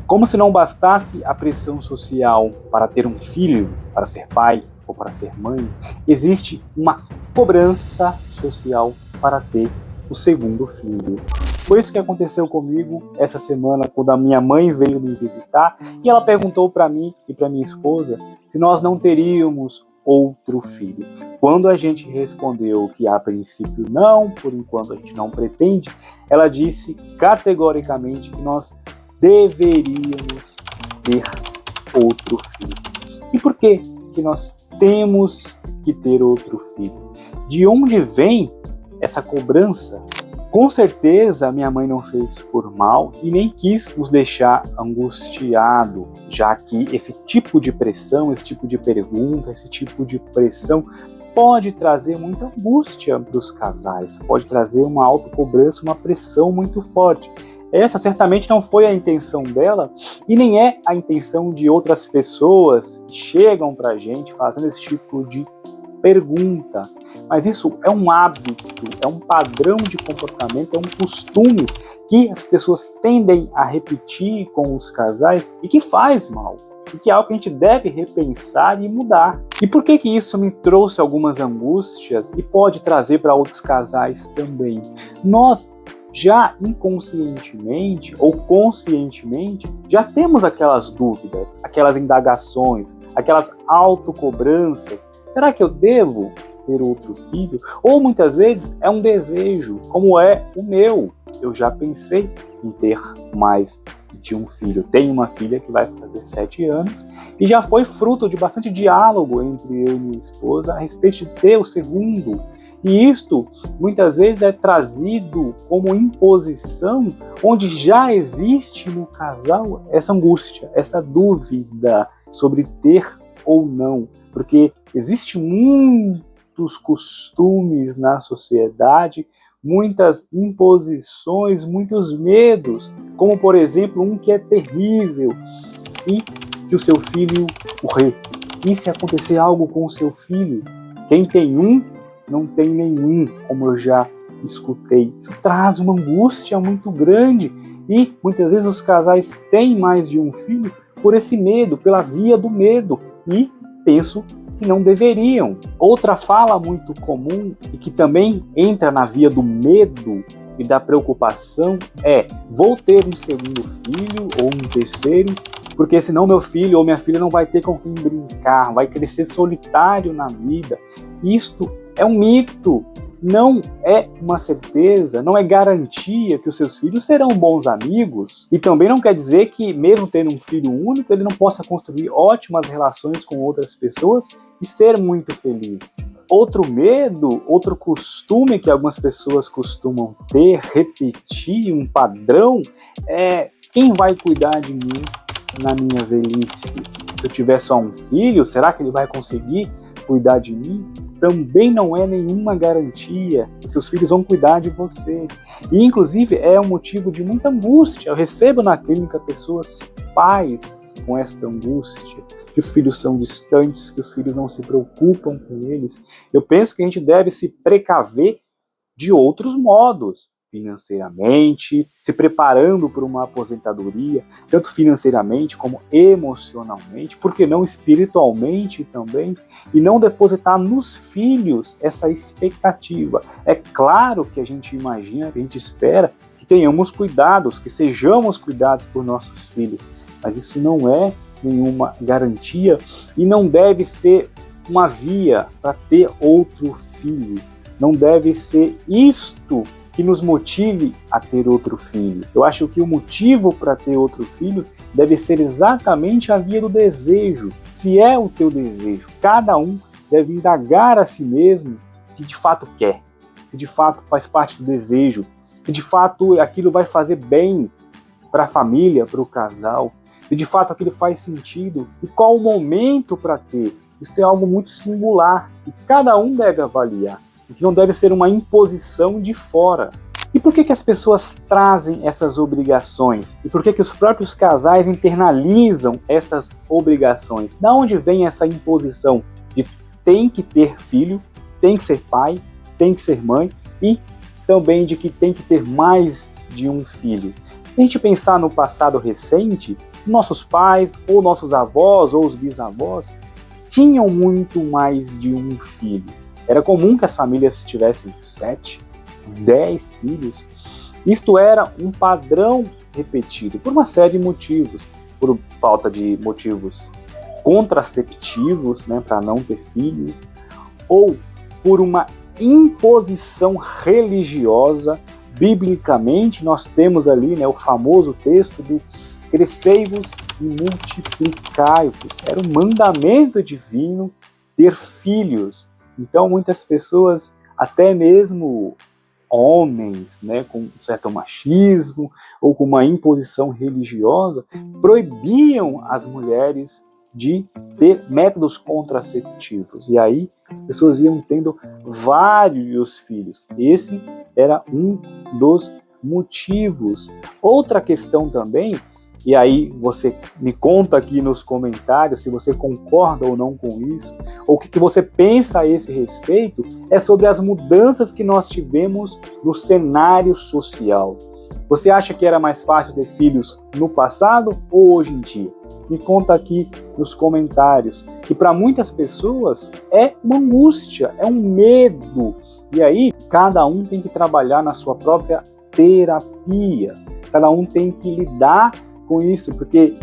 Como se não bastasse a pressão social para ter um filho, para ser pai ou para ser mãe, existe uma cobrança social para ter o segundo filho. Foi isso que aconteceu comigo essa semana, quando a minha mãe veio me visitar e ela perguntou para mim e para minha esposa se nós não teríamos outro filho. Quando a gente respondeu que a princípio não, por enquanto a gente não pretende, ela disse categoricamente que nós deveríamos ter outro filho. E por que que nós temos que ter outro filho? De onde vem essa cobrança? Com certeza minha mãe não fez por mal e nem quis nos deixar angustiado, já que esse tipo de pressão, esse tipo de pergunta, esse tipo de pressão pode trazer muita angústia para os casais, pode trazer uma autocobrança, uma pressão muito forte. Essa certamente não foi a intenção dela e nem é a intenção de outras pessoas que chegam para a gente fazendo esse tipo de pergunta, mas isso é um hábito, é um padrão de comportamento, é um costume que as pessoas tendem a repetir com os casais e que faz mal, e que é algo que a gente deve repensar e mudar. E por que que isso me trouxe algumas angústias e pode trazer para outros casais também? Nós já inconscientemente ou conscientemente já temos aquelas dúvidas, aquelas indagações, aquelas autocobranças. Será que eu devo ter outro filho? Ou muitas vezes é um desejo, como é o meu. Eu já pensei em ter mais de um filho. Tenho uma filha que vai fazer 7 anos e já foi fruto de bastante diálogo entre eu e minha esposa a respeito de ter o segundo. E isto, muitas vezes, é trazido como imposição, onde já existe no casal essa angústia, essa dúvida sobre ter ou não. Porque existem muitos costumes na sociedade, muitas imposições, muitos medos, como, por exemplo, um que é terrível. E se o seu filho morrer? E se acontecer algo com o seu filho? Quem tem um, não tem nenhum, como eu já escutei. Isso traz uma angústia muito grande e muitas vezes os casais têm mais de um filho por esse medo, pela via do medo, e penso que não deveriam. Outra fala muito comum e que também entra na via do medo e da preocupação é: vou ter um segundo filho ou um terceiro, porque senão meu filho ou minha filha não vai ter com quem brincar, vai crescer solitário na vida. Isto é um mito, não é uma certeza, não é garantia que os seus filhos serão bons amigos, e também não quer dizer que, mesmo tendo um filho único, ele não possa construir ótimas relações com outras pessoas e ser muito feliz. Outro medo, outro costume que algumas pessoas costumam ter, repetir um padrão, é: quem vai cuidar de mim na minha velhice? Se eu tiver só um filho, será que ele vai conseguir cuidar de mim? Também não é nenhuma garantia que seus filhos vão cuidar de você. E, inclusive, é um motivo de muita angústia. Eu recebo na clínica pessoas, pais, com esta angústia, que os filhos são distantes, que os filhos não se preocupam com eles. Eu penso que a gente deve se precaver de outros modos, financeiramente, se preparando para uma aposentadoria, tanto financeiramente como emocionalmente, por que não espiritualmente também, e não depositar nos filhos essa expectativa. É claro que a gente imagina, que a gente espera que tenhamos cuidados, que sejamos cuidados por nossos filhos, mas isso não é nenhuma garantia e não deve ser uma via para ter outro filho. Não deve ser isto que nos motive a ter outro filho. Eu acho que o motivo para ter outro filho deve ser exatamente a via do desejo. Se é o teu desejo, cada um deve indagar a si mesmo se de fato quer, se de fato faz parte do desejo, se de fato aquilo vai fazer bem para a família, para o casal, se de fato aquilo faz sentido e qual o momento para ter. Isso é algo muito singular e cada um deve avaliar. Que não deve ser uma imposição de fora. E por que as pessoas trazem essas obrigações? E por que os próprios casais internalizam essas obrigações? Da onde vem essa imposição de tem que ter filho, tem que ser pai, tem que ser mãe e também de que tem que ter mais de um filho? Se a gente pensar no passado recente, nossos pais, ou nossos avós, ou os bisavós, tinham muito mais de um filho. Era comum que as famílias tivessem 7, 10 filhos. Isto era um padrão repetido por uma série de motivos, por falta de motivos contraceptivos, né, para não ter filho, ou por uma imposição religiosa. Biblicamente, nós temos ali, né, o famoso texto do crescei-vos e multiplicai-vos. Era um mandamento divino ter filhos. Então, muitas pessoas, até mesmo homens, né, com um certo machismo ou com uma imposição religiosa, proibiam as mulheres de ter métodos contraceptivos. E aí as pessoas iam tendo vários filhos. Esse era um dos motivos. Outra questão também, e aí você me conta aqui nos comentários se você concorda ou não com isso, ou o que você pensa a esse respeito, é sobre as mudanças que nós tivemos no cenário social. Você acha que era mais fácil ter filhos no passado ou hoje em dia? Me conta aqui nos comentários, que para muitas pessoas é uma angústia, é um medo. E aí, cada um tem que trabalhar na sua própria terapia. Cada um tem que lidar com isso, porque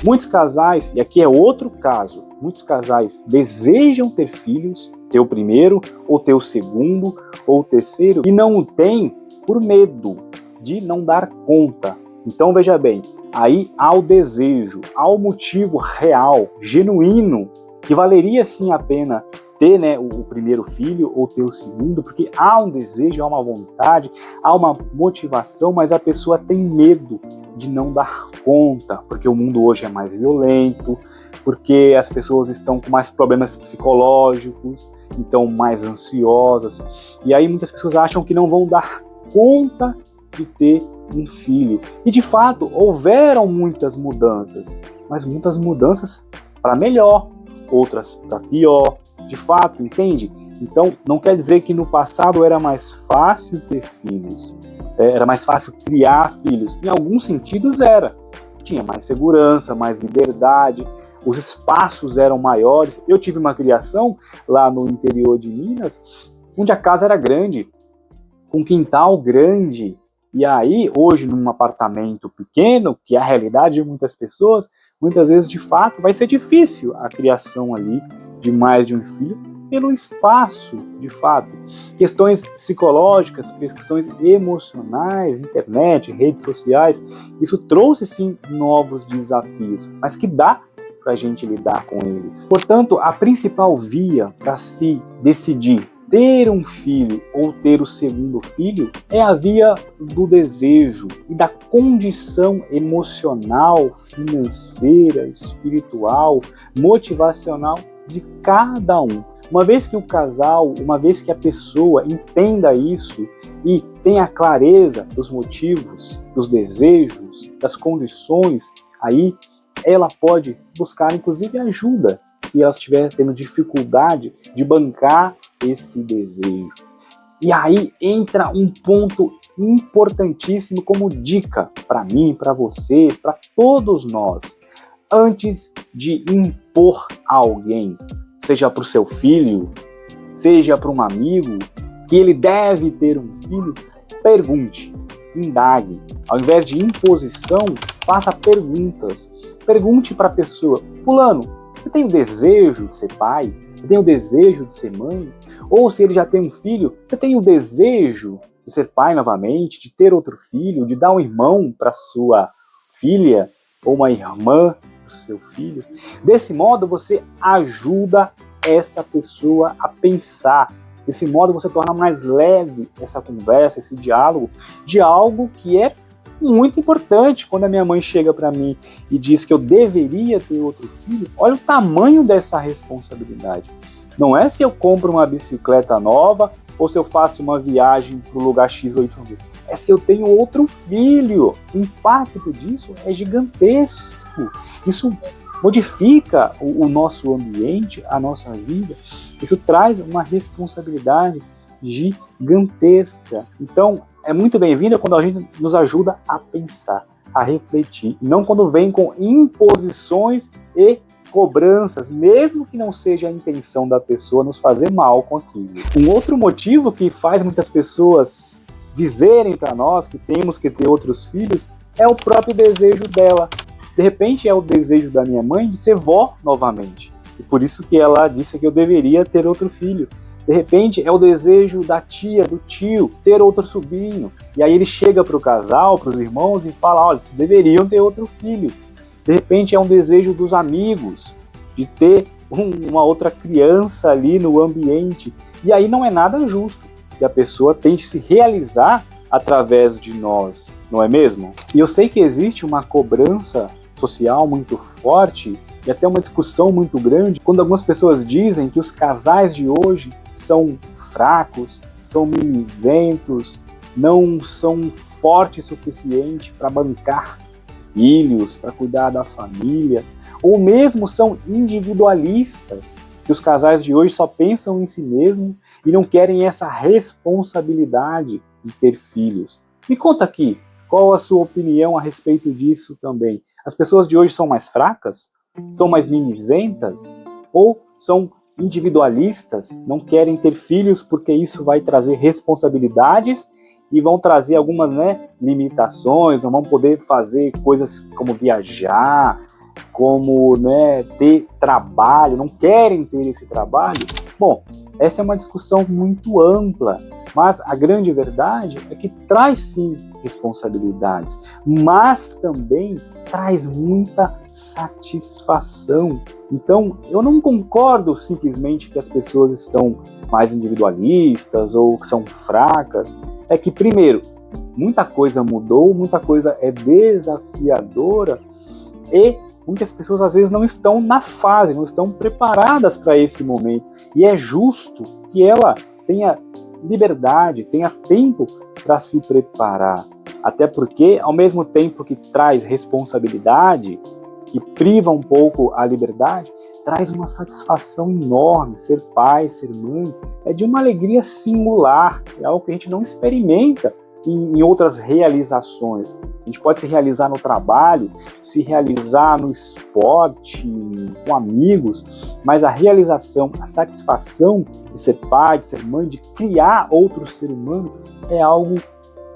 muitos casais, e aqui é outro caso, muitos casais desejam ter filhos, ter o primeiro, ou ter o segundo, ou o terceiro, e não o têm por medo de não dar conta. Então veja bem, aí há o desejo, há o motivo real, genuíno, que valeria sim a pena ter, né, o primeiro filho ou ter o segundo, porque há um desejo, há uma vontade, há uma motivação, mas a pessoa tem medo de não dar conta, porque o mundo hoje é mais violento, porque as pessoas estão com mais problemas psicológicos, então mais ansiosas, e aí muitas pessoas acham que não vão dar conta de ter um filho. E de fato, houveram muitas mudanças, mas muitas mudanças para melhor, outras para pior, de fato, entende? Então, não quer dizer que no passado era mais fácil ter filhos, era mais fácil criar filhos. Em alguns sentidos era. Tinha mais segurança, mais liberdade, os espaços eram maiores. Eu tive uma criação lá no interior de Minas, onde a casa era grande, com um quintal grande. E aí, hoje, num apartamento pequeno, que é a realidade de muitas pessoas, muitas vezes, de fato, vai ser difícil a criação ali de mais de um filho, pelo espaço, de fato. Questões psicológicas, questões emocionais, internet, redes sociais, isso trouxe, sim, novos desafios, mas que dá para a gente lidar com eles. Portanto, a principal via para se decidir ter um filho ou ter o segundo filho é a via do desejo e da condição emocional, financeira, espiritual, motivacional de cada um. Uma vez que o casal, uma vez que a pessoa entenda isso e tenha clareza dos motivos, dos desejos, das condições, aí ela pode buscar inclusive ajuda se ela estiver tendo dificuldade de bancar esse desejo. E aí entra um ponto importantíssimo como dica para mim, para você, para todos nós. Antes de impor a alguém, seja para o seu filho, seja para um amigo, que ele deve ter um filho, pergunte, indague. Ao invés de imposição, faça perguntas. Pergunte para a pessoa: fulano, você tem o desejo de ser pai? Você tem o desejo de ser mãe? Ou se ele já tem um filho, você tem o desejo de ser pai novamente, de ter outro filho, de dar um irmão para sua filha ou uma irmã para o seu filho? Desse modo, você ajuda essa pessoa a pensar. Desse modo, você torna mais leve essa conversa, esse diálogo, de algo que é muito importante. Quando a minha mãe chega para mim e diz que eu deveria ter outro filho, olha o tamanho dessa responsabilidade. Não é se eu compro uma bicicleta nova ou se eu faço uma viagem para o lugar X ou Y. É se eu tenho outro filho. O impacto disso é gigantesco. Isso modifica o nosso ambiente, a nossa vida. Isso traz uma responsabilidade gigantesca. Então, é muito bem-vinda quando a gente nos ajuda a pensar. a refletir, não quando vem com imposições e cobranças, mesmo que não seja a intenção da pessoa nos fazer mal com aquilo. Um outro motivo que faz muitas pessoas dizerem para nós que temos que ter outros filhos é o próprio desejo dela. De repente é o desejo da minha mãe de ser vó novamente, e por isso que ela disse que eu deveria ter outro filho. De repente é o desejo da tia, do tio, ter outro sobrinho. E aí ele chega para o casal, para os irmãos e fala, olha, deveriam ter outro filho. De repente é um desejo dos amigos, de ter uma outra criança ali no ambiente. E aí não é nada justo que a pessoa tente se realizar através de nós, não é mesmo? E eu sei que existe uma cobrança social muito forte e até uma discussão muito grande quando algumas pessoas dizem que os casais de hoje são fracos, são mimizentos, não são fortes o suficiente para bancar filhos, para cuidar da família, ou mesmo são individualistas, que os casais de hoje só pensam em si mesmo e não querem essa responsabilidade de ter filhos. Me conta aqui, qual a sua opinião a respeito disso também? As pessoas de hoje são mais fracas? São mais mimizentas? Ou são individualistas? Não querem ter filhos porque isso vai trazer responsabilidades e vão trazer algumas, limitações, não vão poder fazer coisas como viajar, como ter trabalho, não querem ter esse trabalho. Bom, essa é uma discussão muito ampla, mas a grande verdade é que traz sim responsabilidades, mas também traz muita satisfação. Então, eu não concordo simplesmente que as pessoas estão mais individualistas ou que são fracas. É que, primeiro, muita coisa mudou, muita coisa é desafiadora e muitas pessoas às vezes não estão na fase, não estão preparadas para esse momento. E é justo que ela tenha liberdade, tenha tempo para se preparar. Até porque, ao mesmo tempo que traz responsabilidade, que priva um pouco a liberdade, traz uma satisfação enorme. Ser pai, ser mãe, é de uma alegria singular, é algo que a gente não experimenta em outras realizações. A gente pode se realizar no trabalho, se realizar no esporte, com amigos, mas a realização, a satisfação de ser pai, de ser mãe, de criar outro ser humano, é algo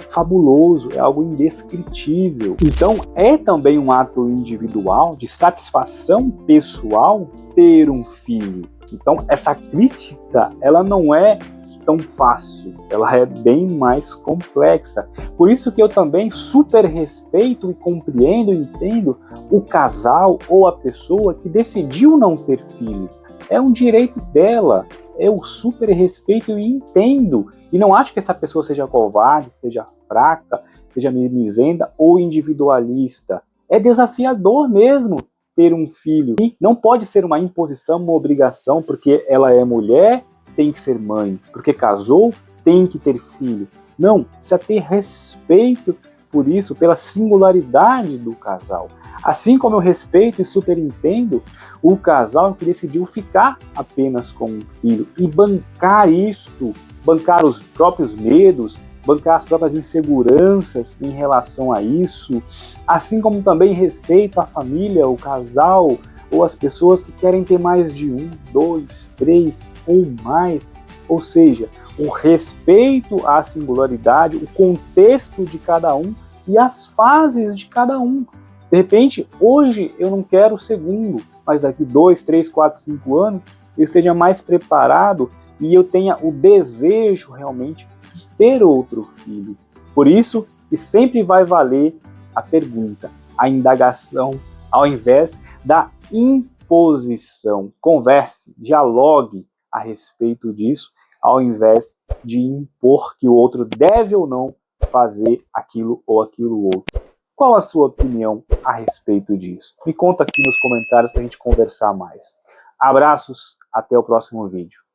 fabuloso, é algo indescritível. Então é também um ato individual, de satisfação pessoal, ter um filho. Então essa crítica, ela não é tão fácil, ela é bem mais complexa. Por isso que eu também super respeito e compreendo e entendo o casal ou a pessoa que decidiu não ter filho. É um direito dela, eu super respeito e entendo. E não acho que essa pessoa seja covarde, seja fraca, seja mimizenta ou individualista. É desafiador mesmo ter um filho. E não pode ser uma imposição, uma obrigação, porque ela é mulher, tem que ser mãe. Porque casou, tem que ter filho. Não, precisa ter respeito por isso, pela singularidade do casal. Assim como eu respeito e super entendo o casal que decidiu ficar apenas com um filho e bancar isto, bancar os próprios medos, bancar as próprias inseguranças em relação a isso, assim como também respeito a família, o casal ou as pessoas que querem ter mais de 1, 2, 3 ou mais. Ou seja, o respeito à singularidade, o contexto de cada um e as fases de cada um. De repente, hoje eu não quero o segundo, mas daqui 2, 3, 4, 5 anos eu esteja mais preparado e eu tenha o desejo realmente de ter outro filho. Por isso que sempre vai valer a pergunta, a indagação, ao invés da imposição. Converse, dialogue a respeito disso, ao invés de impor que o outro deve ou não fazer aquilo ou aquilo outro. Qual a sua opinião a respeito disso? Me conta aqui nos comentários para a gente conversar mais. Abraços, até o próximo vídeo.